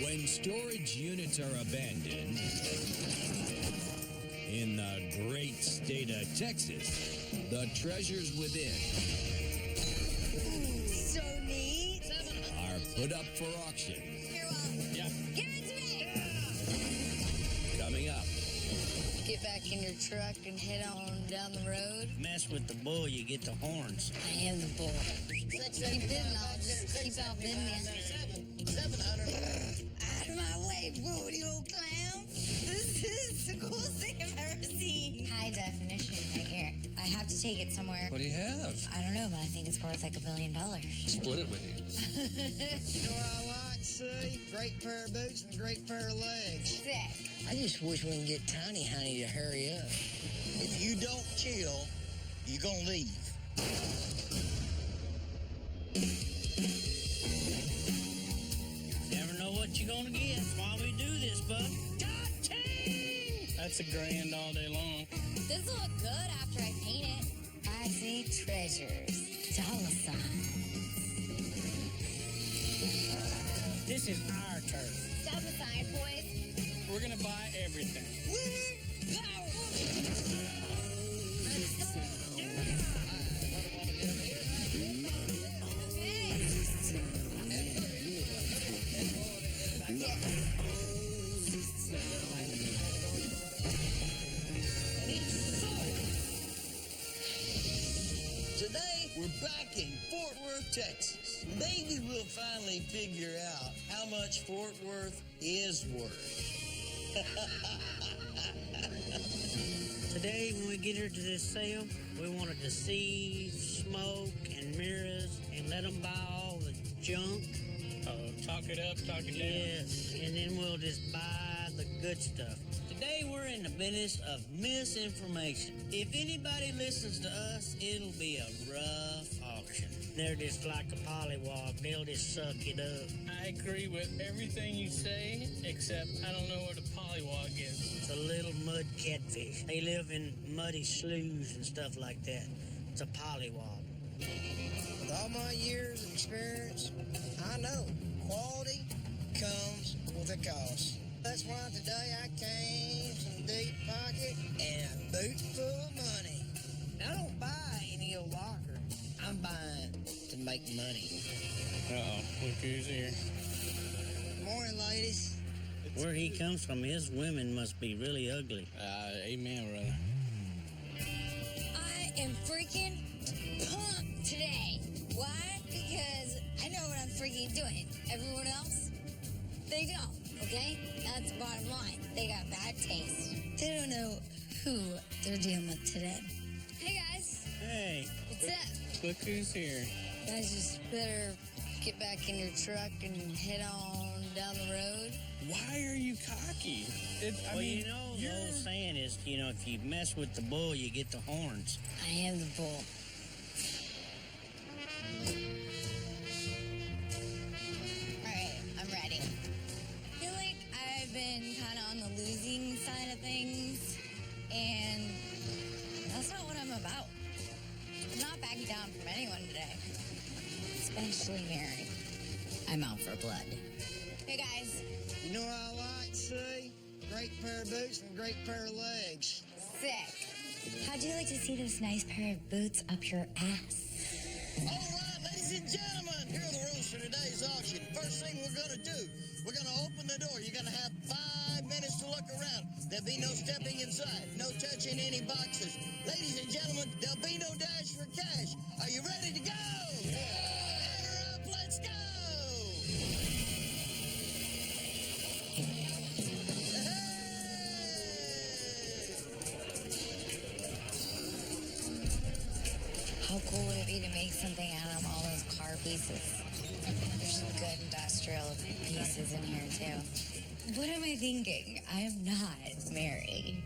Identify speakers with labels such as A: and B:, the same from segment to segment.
A: When storage units are abandoned in the great state of Texas, the treasures within
B: So neat.
A: are put up for auction.
B: You're welcome.
C: Yeah.
B: Give it to me.
A: Coming up,
B: Get back in your truck and head on down the road.
C: Mess with the bull, you get the horns.
B: I am the bull. Keep bidding, I'll just keep outbidding you.
C: 700.
B: Out of my way, booty old clown. This is the coolest thing I've ever seen. High definition right here. I have to take it somewhere.
D: What do you have?
B: I don't know, but I think it's worth like $1 billion.
D: Split it with you.
E: You know what I like, see? Great pair of boots and a great pair of legs.
B: Sick.
E: I just wish we can get Tiny Honey to hurry up. If you don't chill, you're gonna leave.
C: Never know what you're gonna get. That's why we do this, bud. Dotting! That's $1,000 all day long.
B: This will look good after I paint it. I see treasures. Dollar signs.
C: This is our turf.
B: Step aside, boys.
C: We're gonna buy everything.
E: Today, we're back in Fort Worth, Texas. Maybe we'll finally figure out how much Fort Worth is worth.
C: Today, when we get her to this sale, we want to deceive, smoke, and mirrors, and let them buy all the junk. Talk it up, talk it down. Yes, and then we'll just buy the good stuff. Today, we're in the business of misinformation. If anybody listens to us, it'll be a rough auction. They're just like a pollywog. They'll just suck it up.
F: I agree with everything you say, except I don't know what a pollywog is.
C: It's a little mud catfish. They live in muddy sloughs and stuff like that. It's a pollywog.
E: With all my years of experience, I know quality comes with a cost. That's why today I came from deep pocket and a boot full of money. I don't buy any old locker. I'm buying to make money.
F: Uh-oh, look who's here.
E: Morning, ladies.
C: Where he comes from, his women must be really ugly.
F: Amen, brother.
B: I am freaking pumped today. Why? Because I know what I'm freaking doing. Everyone else, they don't, okay? That's the bottom line. They got bad taste. They don't know who they're dealing with today. Hey, guys.
C: Hey,
B: What's up?
F: Look who's here.
B: You guys just better get back in your truck and head on down the road.
F: Why are you cocky?
C: you know, the old saying is, if you mess with the bull, you get the horns.
B: I am the bull. Alright, I'm ready. I feel like I've been kind of on the losing side of things, and that's not what I'm about. I'm not backing down from anyone today, especially Mary. I'm out for blood. Hey guys,
E: You know what I like, see? Great pair of boots and a great pair of legs.
B: sick. How'd you like to see this nice pair of boots up your ass?
E: All right, ladies and gentlemen, here are the rules for today's auction. First thing we're going to do, we're going to open the door. You're going to have 5 minutes to look around. There'll be no stepping inside, no touching any boxes. Ladies and gentlemen, there'll be no dash for cash. Are you ready to go? Ladder up, let's go!
B: How cool would it be to make something out of all those car pieces? There's some good industrial pieces in here, too. What am I thinking? I am not married.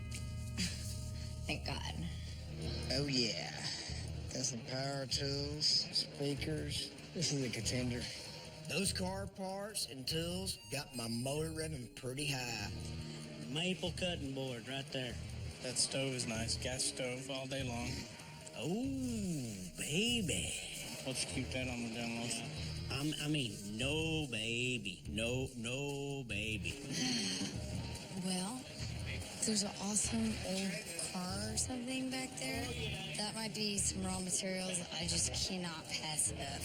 B: Thank God.
E: Oh, yeah. Got some power tools, speakers. This is a contender. Those car parts and tools got my motor revving pretty high.
C: Maple cutting board right there.
F: That stove is nice. Gas stove all day long.
C: Oh, baby.
F: Let's keep that on the down low.
C: No, baby. No.
A: No, baby.
B: Well, there's an awesome old car or something back there. That might be some raw materials. I just cannot pass it up.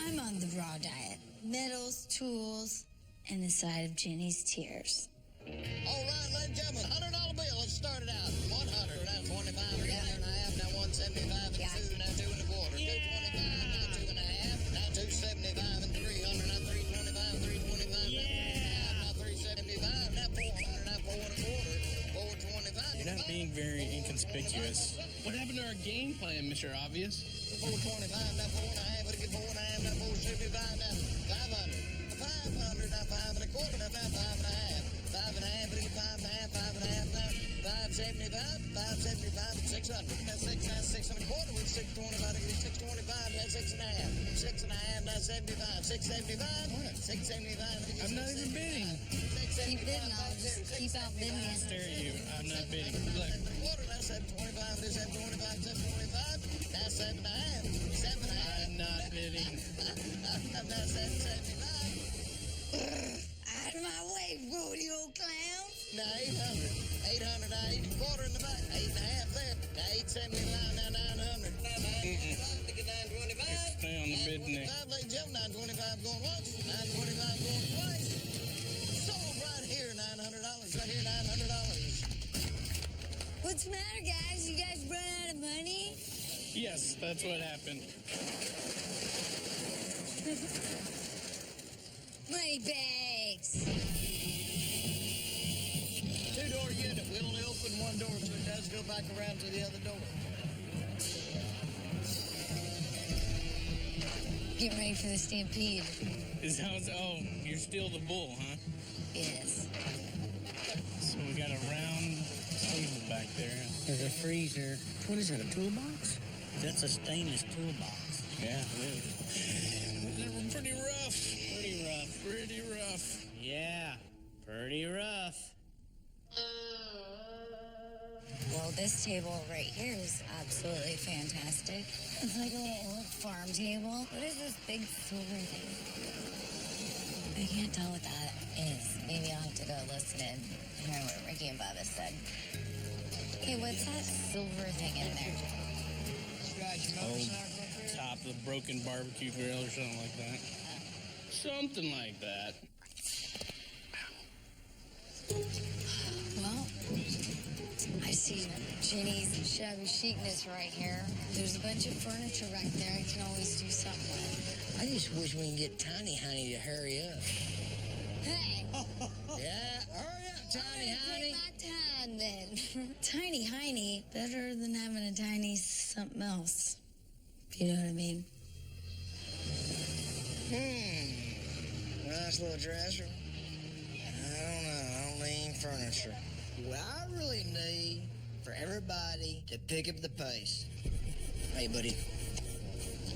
B: I'm on the raw diet. Metals, tools, and the side of Jenny's tears.
E: All right, ladies and gentlemen, $100 bill. Let's start it out. 100, now 25, now 1.5, now 175,
B: Yeah.
E: 2, now 2 1/4, 225, now 2 1/2, now 275 and 300, now 325, 325, now 375, now 400, now 4 1/4, 425.
F: You're not being very inconspicuous. What happened to our game plan, Mr. Obvious?
E: 425, now 4 1/2, but again 4 1/2, now 475, now 500, 500, now 5 1/4, now 5 1/2, 5 1/2, but again 5 1/2, 5 1/2, now 575, 575, 600, now 6, now 6 1/4, with 625, again 625, now 6 1/2, 6 1/2, now 75, 675, 675.
F: I'm not even bidding.
B: Keep bidding, I'll just keep outbidding you.
F: Stare at you. I'm not bidding. Look.
E: Quarter, now 725, now 725, 725, now 7 1/2, 7 1/2.
F: I'm not bidding.
E: Now 775.
B: Out of my way, rodeo clown.
E: Now 800, 800, now 8 1/4 in the back, 8 1/2 there, now 875, now 900, now 925,
F: Stay on the bid neck.
E: 925, ladies and gentlemen, 925 going once, 925 going twice. Sold right here, $900, right here, $900.
B: What's the matter, guys? You guys run out of money?
F: Yes, that's what happened.
B: Money bags.
E: 2-door unit, we only open one door, so it does go back around to the other door.
B: Getting ready for the stampede.
F: Oh, you're still the bull, huh?
B: Yes.
F: So we got a round table back there.
C: There's a freezer. What is that, a toolbox? That's a stainless toolbox.
F: Yeah, it is. Pretty rough. Pretty rough. Pretty rough.
C: Yeah, pretty rough.
B: Well, this table right here is absolutely fantastic. It's like a little farm table. What is this big silver thing? I can't tell what that is. Maybe I'll have to go listen and hear what Ricky and Bubba said. Hey, what's that silver thing in there?
F: Top of the broken barbecue grill or something like that. Something like that.
B: Well, I see Jenny's shabby chicness right here. There's a bunch of furniture right there I can always do something with.
E: I just wish we can get Tiny Honey to hurry up.
B: Hey!
E: Yeah, hurry up, Tiny Honey.
B: Take my time then. Tiny Heiny, better than having a tiny something else. If you know what I mean.
E: Nice little dresser. I don't know. I don't need furniture. What I really need for everybody to pick up the pace. Hey, buddy.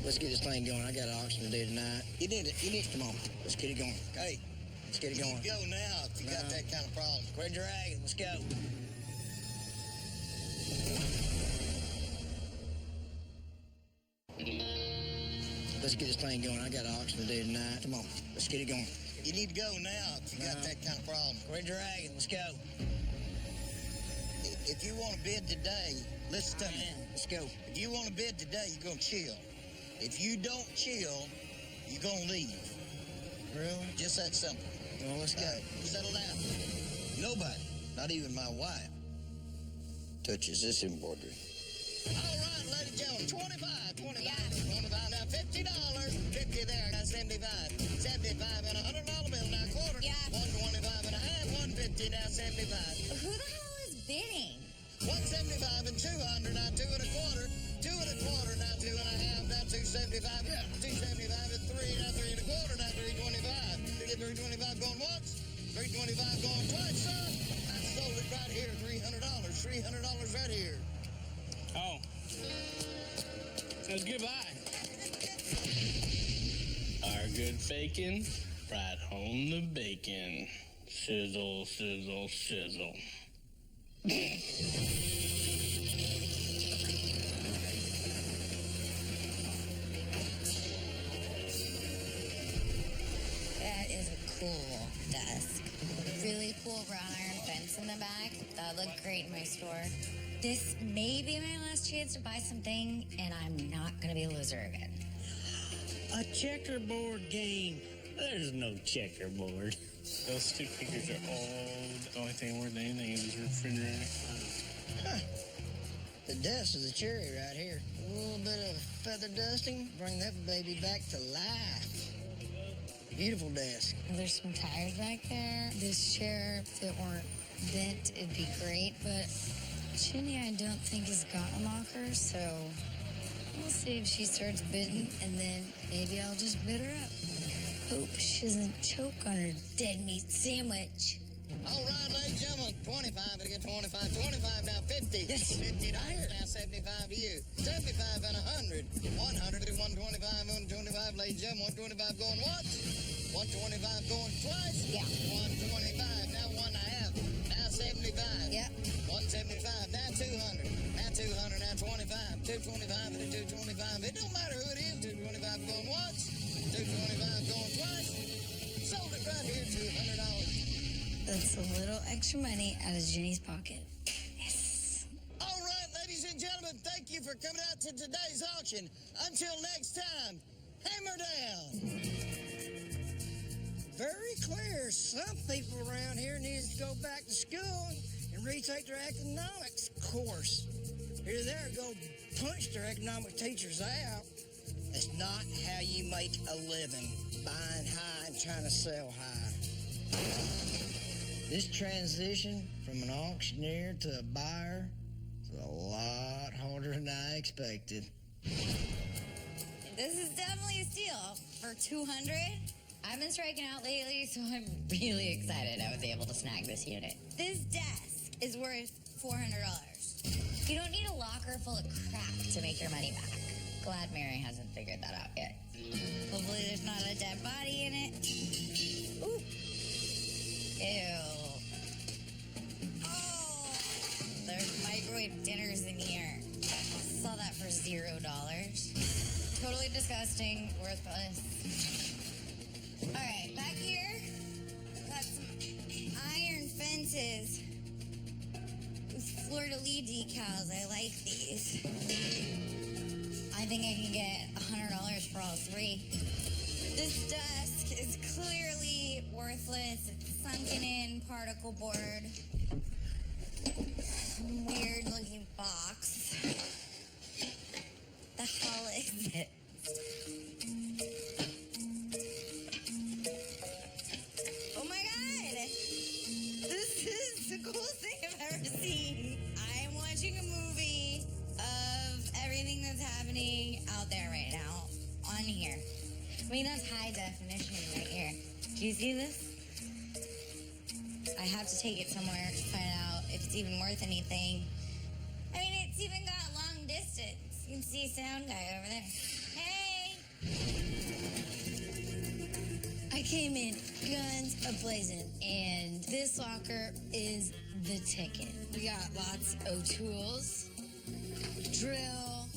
E: Let's get this thing going. I got an auction to do tonight. You need it. Come on. Let's get it going. Hey, let's get it going. Go now if you got that kind of problem. Quit dragging. Let's go. Let's get this thing going. I got an auction to do tonight. Come on. Let's get it going. You need to go now if you got that kind of problem. Quit dragging. Let's go. If you want to bid today, listen to me. Let's go. If you want to bid today, you're going to chill. If you don't chill, you're going to leave. Really? Just that simple. Well, let's go. Settle down. Nobody, not even my wife, touches this embroidery. All right, ladies and gentlemen, 25,
B: Yeah.
E: 25, now $50, 50 there, now 75, 75 and $100 bill, now quarter,
B: Yeah.
E: 125 and a half, 150, now 75.
B: Who the hell is bidding?
E: 175 and 200, now 2 1/4, 2 1/4, now 2 1/2, now 275, 275 and 3, now 3 1/4, now 325. You get 325 going once, 325 going twice, sir. I sold it right here, $300, $300 right here.
F: Oh. Says goodbye. Our good bacon, right home the bacon. Sizzle, sizzle, sizzle.
B: That is a cool desk. Really cool wrought iron fence in the back. That looked great in my store. This may be my last chance to buy something, and I'm not going to be a loser again.
C: A checkerboard game. There's no checkerboard.
F: Those two figures are all the only thing worth anything in this refrigerator.
E: Huh. The dust of the cherry right here. A little bit of feather dusting. Bring that baby back to life. Beautiful desk.
B: There's some tires back there. This chair, if it weren't bent, it'd be great, but Chinny, I don't think has got a locker, so we'll see if she starts bidding, and then maybe I'll just bid her up. Hope she doesn't choke on her dead meat sandwich.
E: All right, ladies and gentlemen, 25 to get 25. 25 now, 50.
B: Yes.
E: $50 now, 75 to you. 75 and 100. 100 to 125, 125, ladies and gentlemen. 125 going once. 125 going twice.
B: Yeah.
E: 125, now 1 and a half. Now 75.
B: Yep.
E: 175, now 200. Now 200, now 25. 225 and a 225. It don't matter who it is. 225 going once. 225 going twice. Sold it right here, $200.
B: That's a little extra money out of Jenny's pocket. Yes.
E: All right, ladies and gentlemen, thank you for coming out to today's auction. Until next time, hammer down. Very clear. Some people around here need to go back to school and retake their economics course. Either there, go punch their economic teachers out. That's not how you make a living, buying high and trying to sell high. This transition from an auctioneer to a buyer is a lot harder than I expected.
B: This is definitely a steal for $200. I've been striking out lately, so I'm really excited I was able to snag this unit. This desk is worth $400. You don't need a locker full of crap to make your money back. Glad Mary hasn't figured that out yet. Hopefully there's not a dead body in it. Ooh. Ew. Oh, there's microwave dinners in here. Saw that for $0. Totally disgusting, worthless. All right, back here, got some iron fences with fleur-de-lis decals. I like these. I think I can get $100 for all three. This desk is clearly worthless. It's sunken in particle board. Weird looking box. The hell is it? Oh my god! This is the coolest thing I've ever seen. I am watching a movie of everything that's happening out there right now on here. I mean, that's high definition right here. Do you see this? I have to take it somewhere to find out if it's even worth anything. I mean, it's even got long distance. You can see sound guy over there. Hey! I came in guns a-blazing, and this locker is the ticket. We got lots of tools, drill,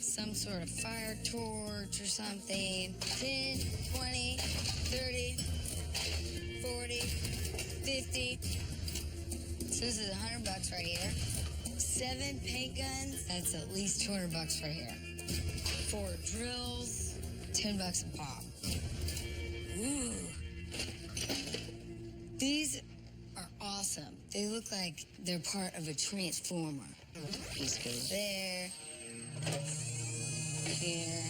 B: some sort of fire torch or something. 10, 20, 30, 40, 50. So this is $100 right here. 7 paint guns, that's at least $200 right here. 4 drills, $10 a pop. Ooh. These are awesome. They look like they're part of a transformer. Piece goes there. Here.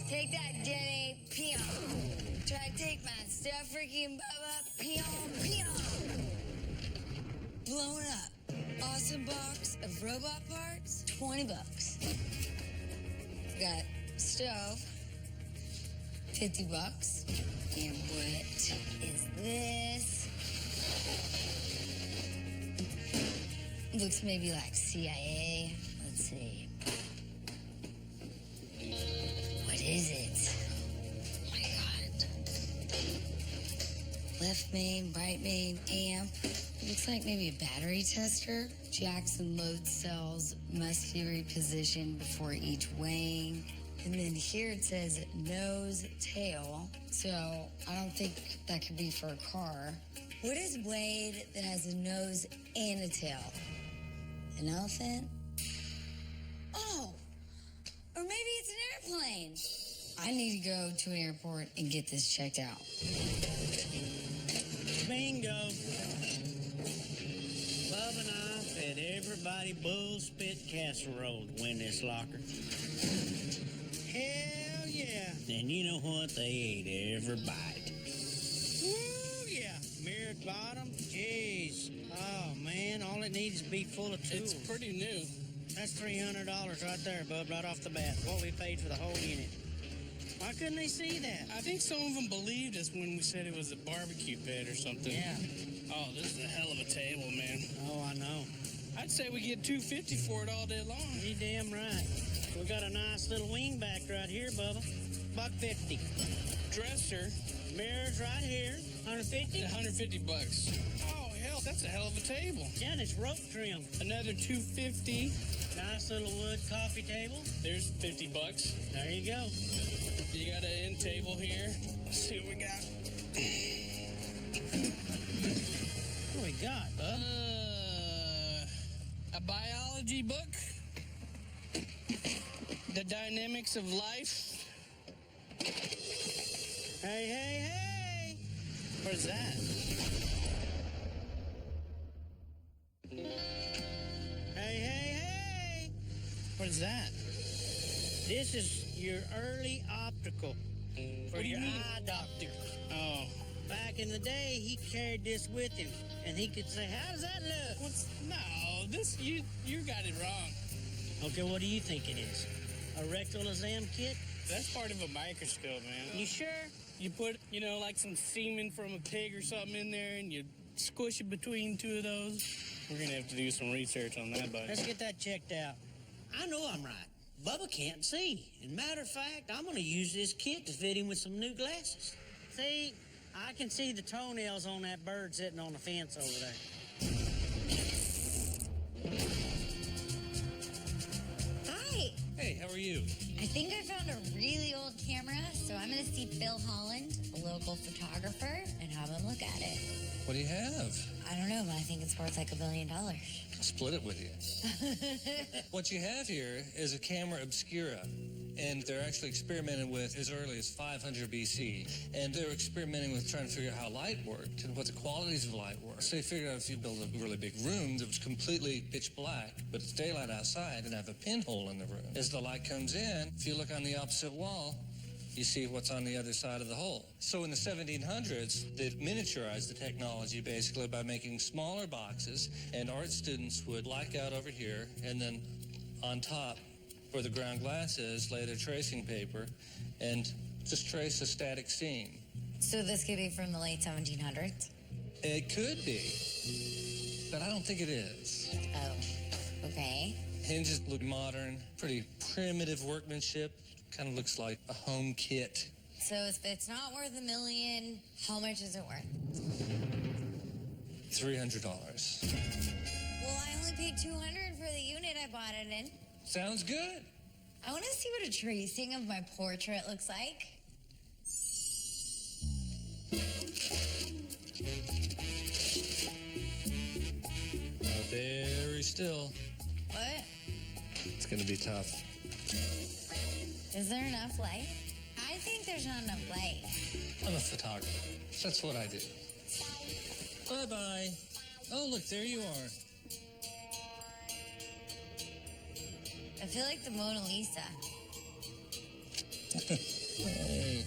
B: Take that, Jenny. Pew. Try to take my stuff, Ricky and Bubba. Pew, pew. Blown up. Awesome box of robot parts. $20. Got stove. $50. And what is this? Looks maybe like CIA. Let's see. What is it? Oh my god. Left main, right main, amp. Looks like maybe a battery tester. Jacks and load cells must be repositioned before each weighing. And then here it says nose, tail. So I don't think that could be for a car. What is a blade that has a nose and a tail? An elephant? Oh, or maybe it's an airplane. I need to go to an airport and get this checked out.
C: Bingo. Bub and I fed everybody bull spit casserole to win this locker. Hell yeah. And you know what? They ate every bite. Woo, yeah. Mirrored bottom. Jeez. Oh, man. All it needs is be full of tools.
F: It's pretty new.
C: That's $300 right there, bub, right off the bat. What we paid for the whole unit. Why couldn't they see that?
F: I think some of them believed us when we said it was a barbecue pit or something.
C: Yeah.
F: Oh, this is a hell of a table, man.
C: Oh, I know.
F: I'd say we get $250 for it all day long.
C: You damn right. We got a nice little wing back right here, Bubba. $150.
F: Dresser,
C: Mirrors right here. $150.
F: $150. Oh, hell, that's a hell of a table.
C: Yeah, and it's rope trim.
F: Another $250.
C: Nice little wood coffee table.
F: There's $50.
C: There you go.
F: You got an end table here. Let's see what we got.
C: What we got, bub?
F: A biology book. The Dynamics of Life.
C: Hey, hey, hey! Where's that? Hey, hey, hey! Where's that? This is your early optical for
F: What do you
C: your
F: mean?
C: eye doctor.
F: Oh.
C: Back in the day, he carried this with him, and he could say, "How does that look?"
F: No, this, you got it wrong.
C: Okay, what do you think it is? A rectal exam kit?
F: That's part of a microscope, man.
C: You sure?
F: You put, like some semen from a pig or something in there, and you squish it between two of those. We're going to have to do some research on that, buddy.
C: Let's get that checked out. I know I'm right. Bubba can't see. As a matter of fact, I'm going to use this kit to fit him with some new glasses. See, I can see the toenails on that bird sitting on the fence over there.
B: Hi.
D: Hey, how are you?
B: I think I found a really old camera, so I'm going to see Phil Holland, a local photographer, and have him look at it.
D: What do you have?
B: I don't know, but I think it's worth like $1 billion.
D: I'll split it with you. What you have here is a camera obscura, and they're actually experimenting with as early as 500 BC. And they're experimenting with trying to figure out how light worked and what the qualities of light were. So they figured out if you build a really big room that was completely pitch black, but it's daylight outside, and have a pinhole in the room. As the light comes in, if you look on the opposite wall, you see what's on the other side of the hole. So in the 1700s, they miniaturized the technology basically by making smaller boxes, and art students would black out over here, and then on top, where the ground glass is, lay their tracing paper and just trace a static scene.
B: So this could be from the late 1700s?
D: It could be, but I don't think it is.
B: Oh, okay.
D: Hinges look modern, pretty primitive workmanship. Kind of looks like a home kit.
B: So if it's not worth $1 million, how much is it worth?
D: $300.
B: Well, I only paid $200 for the unit I bought it in.
D: Sounds good.
B: I want to see what a tracing of my portrait looks like.
D: Very still.
B: What?
D: It's gonna be tough.
B: Is there enough light? I think there's not enough light.
D: I'm a photographer. That's what I do. Bye-bye. Oh, look, there you are.
B: I feel like the Mona Lisa.
D: Hey.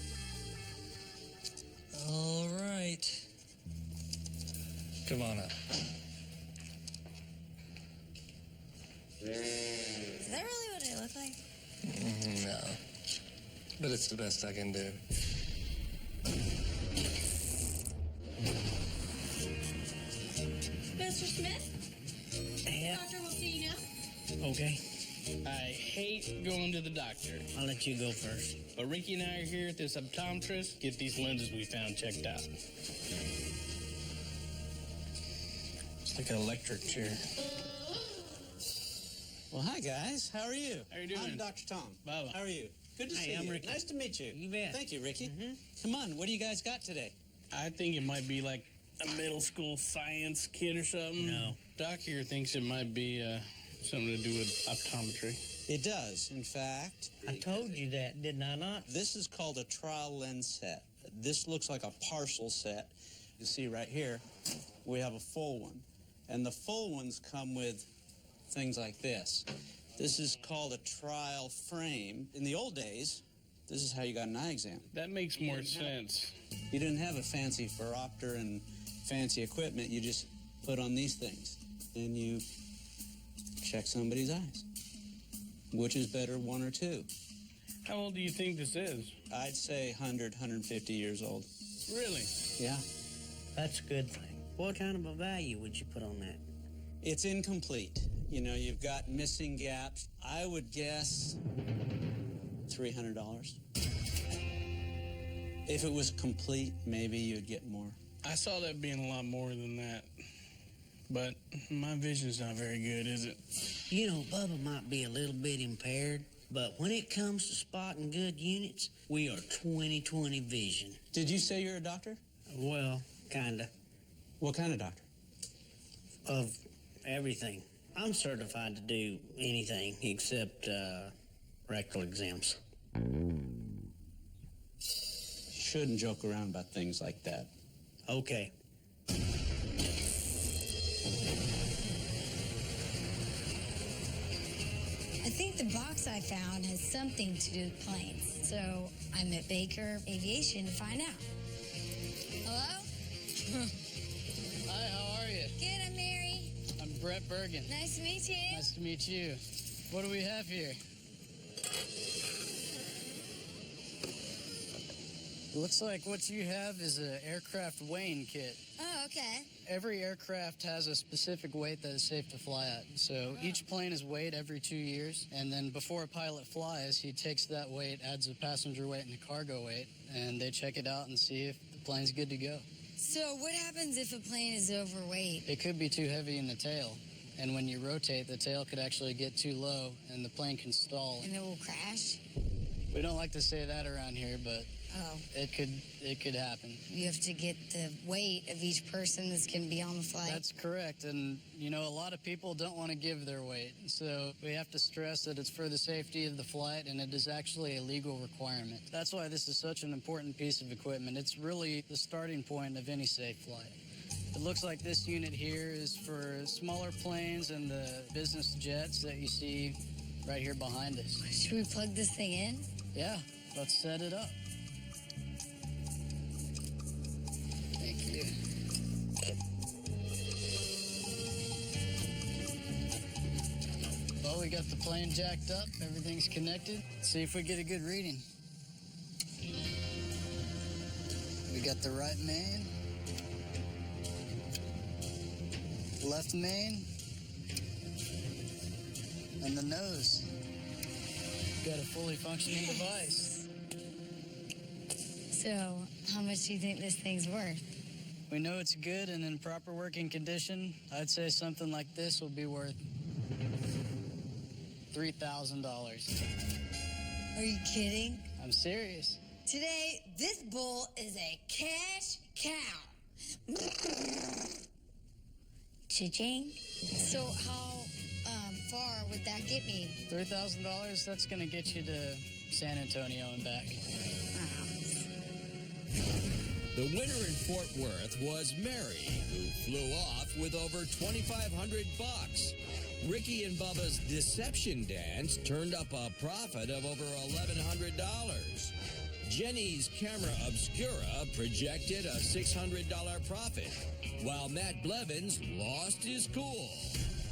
D: All right. Come on up.
B: Is that really what I look like?
D: No. But it's the best I can do.
B: Mr. Smith?
C: Yeah.
B: Doctor will see you now.
C: Okay.
F: I hate going to the doctor.
C: I'll let you go first.
F: But Ricky and I are here at this optometrist. Get these lenses we found checked out. It's like an electric chair.
G: Well, hi, guys. How are you?
F: How you doing?
G: I'm Dr. Tom.
F: Bubba.
G: How are you? Good to see
C: I'm
G: you.
C: Ricky.
G: Nice to meet you.
C: You bet.
G: Thank you, Ricky. Come on, what do you guys got today?
F: I think it might be like a middle school science kit or something.
C: No.
F: Doc here thinks it might be something to do with optometry.
G: It does, in fact.
C: I told you that, didn't I not?
G: This is called a trial lens set. This looks like a partial set. You see right here, we have a full one. And the full ones come with things like this. This is called a trial frame. In the old days, this is how you got an eye exam.
F: That makes more sense.
G: You didn't have a fancy phoropter and fancy equipment. You just put on these things. And you check somebody's eyes. Which is better, one or two?
F: How old do you think this is?
G: I'd say 100, 150 years old.
F: Really?
G: Yeah.
C: That's a good thing. What kind of a value would you put on that?
G: It's incomplete. You know, you've got missing gaps. I would guess $300. If it was complete, maybe you'd get more.
F: I saw that being a lot more than that. But my vision's not very good, is it?
C: You know, Bubba might be a little bit impaired, but when it comes to spotting good units, we are 20/20 vision.
G: Did you say you're a doctor?
C: Well, kinda.
G: What kind of doctor?
C: Of everything. I'm certified to do anything except rectal exams.
G: Shouldn't joke around about things like that.
C: Okay.
B: I think the box I found has something to do with planes. So I'm at Baker Aviation to find out. Hello?
H: Hi, how are you?
B: Good, I'm Mary.
H: I'm Brett Bergen.
B: Nice to meet you.
H: Nice to meet you. What do we have here? Looks like what you have is an aircraft weighing kit.
B: Oh, okay.
H: Every aircraft has a specific weight that is safe to fly at. So each plane is weighed every 2 years, and then before a pilot flies, he takes that weight, adds a passenger weight and a cargo weight, and they check it out and see if the plane's good to go.
B: So what happens if a plane is overweight?
H: It could be too heavy in the tail, and when you rotate, the tail could actually get too low, and the plane can stall.
B: And it will crash?
H: We don't like to say that around here, but
B: Oh,
H: it could happen.
B: you have to get the weight of each person that's going to be on the flight.
H: That's correct. And, you know, a lot of people don't want to give their weight. So we have to stress that it's for the safety of the flight, and it is actually a legal requirement. That's why this is such an important piece of equipment. It's really the starting point of any safe flight. It looks like this unit here is for smaller planes and the business jets that you see right here behind us.
B: Should we plug this thing in?
H: Yeah, let's set it up. Thank you. Well, we got the plane jacked up. Everything's connected. See if we get a good reading. We got the right main, left main, and the nose. Got a fully functioning device.
B: So, how much do you think this thing's worth?
H: We know it's good and in proper working condition. I'd say something like this will be worth $3,000.
B: Are you kidding?
H: I'm serious.
B: Today, this bull is a cash cow. Cha-ching. So how far would that get me?
H: $3,000, that's gonna get you to San Antonio and back.
A: The winner in Fort Worth was Mary, who flew off with over $2,500. Ricky and Bubba's deception dance turned up a profit of over $1,100. Jenny's camera obscura projected a $600 profit, while Matt Blevins lost his cool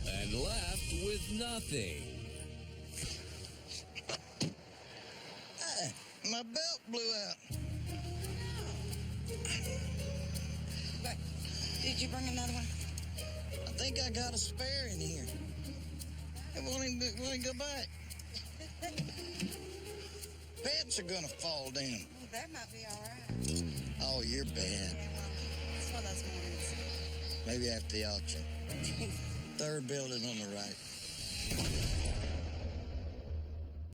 A: and left with nothing.
E: Hey, my belt blew out.
B: Did you bring another one?
E: I think I got a spare in here. It won't even go back. Pets are gonna fall down.
B: That might be all right.
E: Oh, you're bad.
B: It's one of those mornings.
E: Maybe after the auction. Third building on the right.